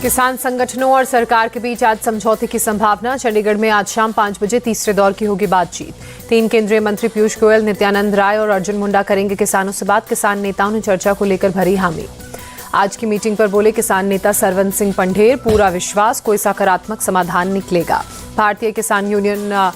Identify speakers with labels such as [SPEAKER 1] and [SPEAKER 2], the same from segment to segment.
[SPEAKER 1] किसान संगठनों और सरकार के बीच आज समझौते की संभावना। चंडीगढ़ में आज शाम 5 बजे तीसरे दौर की होगी बातचीत। 3 केंद्रीय मंत्री पीयूष गोयल, नित्यानंद राय और अर्जुन मुंडा करेंगे किसानों से बात। किसान नेताओं ने चर्चा को लेकर भरी हामी। आज की मीटिंग पर बोले किसान नेता सरवन सिंह पंढेर, पूरा विश्वास कोई सकारात्मक समाधान निकलेगा। भारतीय किसान यूनियन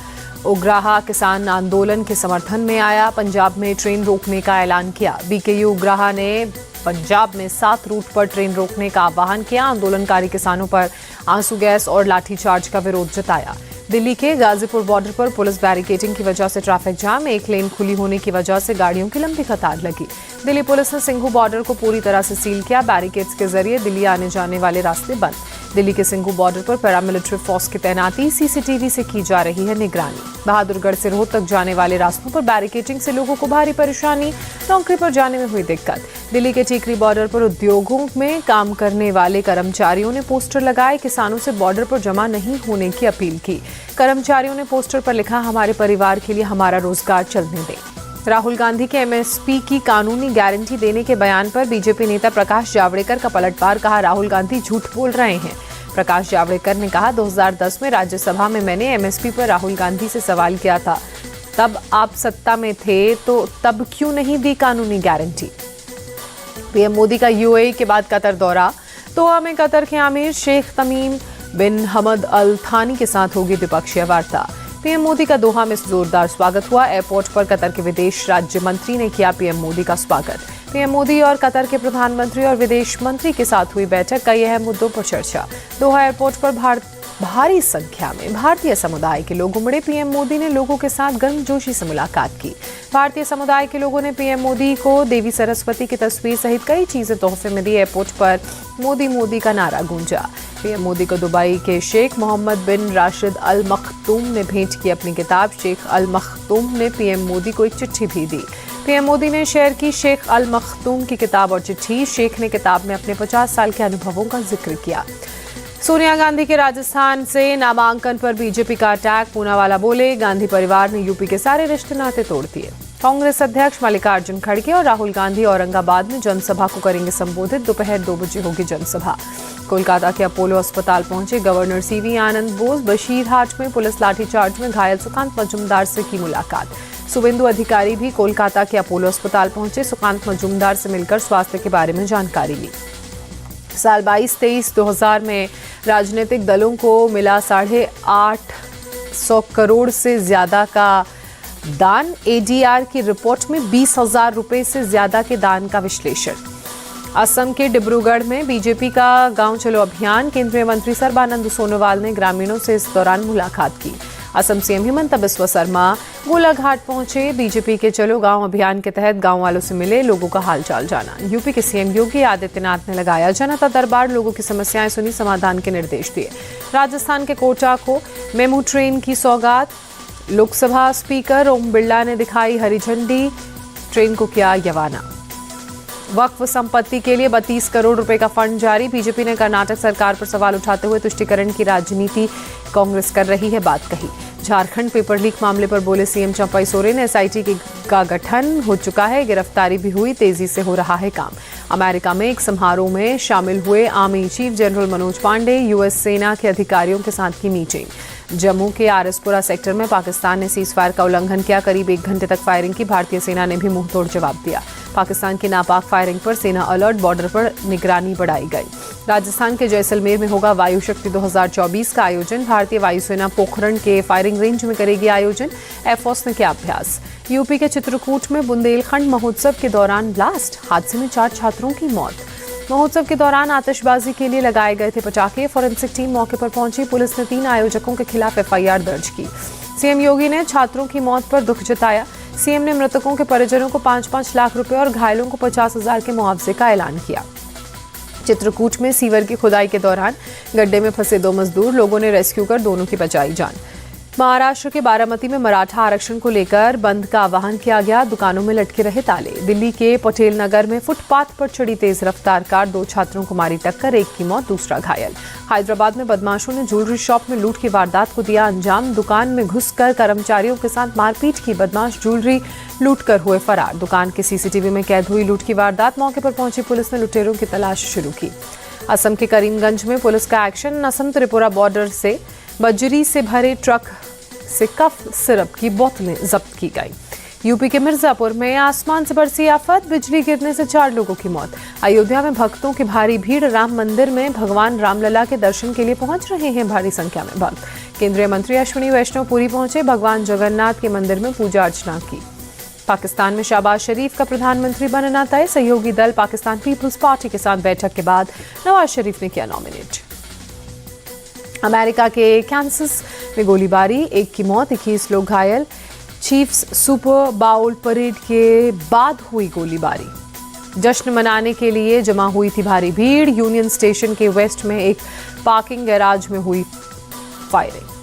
[SPEAKER 1] उग्राहा किसान आंदोलन के समर्थन में आया। पंजाब में ट्रेन रोकने का ऐलान किया। बीकेयू उग्राहा ने पंजाब में 7 रूट पर ट्रेन रोकने का आह्वान किया। आंदोलनकारी किसानों पर आंसू गैस और लाठीचार्ज का विरोध जताया। दिल्ली के गाजीपुर बॉर्डर पर पुलिस बैरिकेडिंग की वजह से ट्रैफिक जाम। एक लेन खुली होने की वजह से गाड़ियों की लंबी कतार लगी। दिल्ली पुलिस ने सिंघू बॉर्डर को पूरी तरह से सील किया। बैरिकेड्स के जरिए दिल्ली आने जाने वाले रास्ते बंद। दिल्ली के सिंघू बॉर्डर पर पैरामिलिट्री फोर्स की तैनाती, सीसीटीवी से की जा रही है निगरानी। बहादुरगढ़ से रोहतक जाने वाले रास्तों पर बैरिकेडिंग से लोगों को भारी परेशानी, नौकरी पर जाने में हुई दिक्कत। दिल्ली के टीकरी बॉर्डर पर उद्योगों में काम करने वाले कर्मचारियों ने पोस्टर लगाए। किसानों से बॉर्डर पर जमा नहीं होने की अपील की। कर्मचारियों ने पोस्टर पर लिखा, हमारे परिवार के लिए हमारा रोजगार चलने दें। राहुल गांधी के एमएसपी की कानूनी गारंटी देने के बयान पर बीजेपी नेता प्रकाश जावड़ेकर का पलटवार। कहा, राहुल गांधी झूठ बोल रहे हैं। प्रकाश जावड़ेकर ने कहा, 2010 में राज्यसभा में मैंने एमएसपी पर राहुल गांधी से सवाल किया था। तब आप सत्ता में थे तो तब क्यों नहीं दी कानूनी गारंटी। पीएम मोदी का यूएई के बाद कतर दौरा। दोहा में कतर के आमिर शेख तमीम बिन हमद अल थानी के साथ होगी द्विपक्षीय वार्ता। पीएम मोदी का दोहा में जोरदार स्वागत हुआ। एयरपोर्ट पर कतर के विदेश राज्य मंत्री ने किया पीएम मोदी का स्वागत। पीएम मोदी और कतर के प्रधानमंत्री और विदेश मंत्री के साथ हुई बैठक। कई अहम मुद्दों पर चर्चा। दोहा एयरपोर्ट पर भारी संख्या में भारतीय समुदाय के लोग उमड़े। पीएम मोदी ने लोगों के साथ गर्मजोशी से मुलाकात की। भारतीय समुदाय के लोगों ने पीएम मोदी को देवी सरस्वती की तस्वीर सहित कई चीजें तोहफे में दी। एयरपोर्ट पर मोदी मोदी का नारा गूंजा। पीएम मोदी को दुबई के शेख मोहम्मद बिन राशिद अल मखतूम ने भेंट की अपनी किताब। शेख अल मखतूम ने पीएम मोदी को एक चिट्ठी भी दी। पीएम मोदी ने शेयर की शेख अल मखतूम की किताब और चिट्ठी। शेख ने किताब में अपने 50 साल के अनुभवों का जिक्र किया। सोनिया गांधी के राजस्थान से नामांकन पर बीजेपी का अटैक। पूनावाला बोले, गांधी परिवार ने यूपी के सारे रिश्ते नाते तोड़ दिए। कांग्रेस अध्यक्ष मल्लिकार्जुन खड़गे और राहुल गांधी औरंगाबाद में जनसभा को करेंगे संबोधित। दोपहर 2 बजे होगी जनसभा। कोलकाता के अपोलो अस्पताल पहुंचे गवर्नर सीवी आनंद बोस। बशीरहाट में पुलिस लाठीचार्ज में घायल सुकांत मजूमदार से की मुलाकात। शुभेंदु अधिकारी भी कोलकाता के अपोलो अस्पताल पहुंचे। सुकांत मजूमदार से मिलकर स्वास्थ्य के बारे में जानकारी ली। साल 22-23-2000 में राजनीतिक दलों को मिला 850 करोड़ से ज्यादा का दान। एडीआर की रिपोर्ट में 20,000 रुपए से ज्यादा के दान का विश्लेषण। असम के डिब्रूगढ़ में बीजेपी का गांव चलो अभियान। केंद्रीय मंत्री सर्बानंद सोनोवाल ने ग्रामीणों से इस दौरान मुलाकात की। असम सीएम हिमंता बिस्वा शर्मा गोलाघाट पहुंचे। बीजेपी के चलो गांव अभियान के तहत गांव वालों से मिले, लोगों का हालचाल जाना। यूपी के सीएम योगी आदित्यनाथ ने लगाया जनता दरबार। लोगों की समस्याएं सुनी, समाधान के निर्देश दिए। राजस्थान के कोटा को मेमू ट्रेन की सौगात। लोकसभा स्पीकर ओम बिरला ने दिखाई हरी झंडी। ट्रेन को किया रवाना। वक्फ संपत्ति के लिए 32 करोड़ रुपए का फंड जारी। बीजेपी ने कर्नाटक सरकार पर सवाल उठाते हुए तुष्टिकरण की राजनीति कांग्रेस कर रही है बात कही। झारखंड पेपर लीक मामले पर बोले सीएम चंपई सोरेन, एसआईटी का गठन हो चुका है, गिरफ्तारी भी हुई, तेजी से हो रहा है काम। अमेरिका में एक समारोह में शामिल हुए army chief general Manoj Pande. US सेना के अधिकारियों के साथ की मीटिंग। जम्मू के आरएसपुरा सेक्टर में पाकिस्तान ने सीजफायर का उल्लंघन किया। करीब 1 घंटे तक फायरिंग की। भारतीय सेना ने भी मुंहतोड़ जवाब दिया। पाकिस्तान की नापाक फायरिंग पर सेना अलर्ट। बॉर्डर पर निगरानी बढ़ाई गई। राजस्थान के जैसलमेर में होगा वायु शक्ति 2024 का आयोजन। भारतीय वायुसेना पोखरण के फायरिंग रेंज में करेगी आयोजन। एयरफोर्स ने किया अभ्यास। यूपी के चित्रकूट में बुंदेलखंड महोत्सव के दौरान ब्लास्ट। हादसे में 4 छात्रों की मौत। महोत्सव के दौरान आतिशबाजी के लिए लगाए गए थे पटाखे। फॉरेंसिक टीम मौके पर पहुंची। पुलिस ने 3 आयोजकों के खिलाफ एफआईआर दर्ज की। सीएम योगी ने छात्रों की मौत पर दुख जताया। सीएम ने मृतकों के परिजनों को 5-5 लाख रुपए और घायलों को 50,000 के मुआवजे का ऐलान किया। चित्रकूट में सीवर की खुदाई के दौरान गड्ढे में फंसे 2 मजदूर। लोगों ने रेस्क्यू कर दोनों की बचाई जान। महाराष्ट्र के बारामती में मराठा आरक्षण को लेकर बंद का आह्वान किया गया। दुकानों में लटके रहे ताले। दिल्ली के पटेल नगर में फुटपाथ पर चढ़ी तेज रफ्तार कार। 2 छात्रों को मारी टक्कर, एक की मौत, दूसरा घायल। हैदराबाद में बदमाशों ने ज्वेलरी शॉप में लूट की वारदात को दिया अंजाम। दुकान में घुसकर कर्मचारियों के साथ मारपीट की। बदमाश ज्वेलरी लूट कर हुए फरार। दुकान के सीसीटीवी में कैद हुई लूट की वारदात। मौके पर पहुंची पुलिस ने लुटेरों की तलाश शुरू की। असम के करीमगंज में पुलिस का एक्शन। असम त्रिपुरा बॉर्डर से बजरी से भरे ट्रक से कफ सिरप की बोतलें जब्त की गई। यूपी के मिर्जापुर में आसमान से बरसी आफत, बिजली गिरने से 4 लोगों की मौत। अयोध्या में भक्तों की भारी भीड़, राम मंदिर में भगवान रामलला के दर्शन के लिए पहुंच रहे हैं भारी संख्या में भक्त। केंद्रीय मंत्री अश्विनी वैष्णव पुरी पहुंचे, भगवान जगन्नाथ के मंदिर में पूजा अर्चना की। पाकिस्तान में शहबाज शरीफ का प्रधानमंत्री बनना तय, सहयोगी दल पाकिस्तान पीपुल्स पार्टी के साथ बैठक के बाद नवाज शरीफ ने किया नॉमिनेट। अमेरिका के कैंसस में गोलीबारी, 1 की मौत, 21 लोग घायल। चीफ्स सुपर बाउल परेड के बाद हुई गोलीबारी। जश्न मनाने के लिए जमा हुई थी भारी भीड़। यूनियन स्टेशन के वेस्ट में एक पार्किंग गैराज में हुई फायरिंग।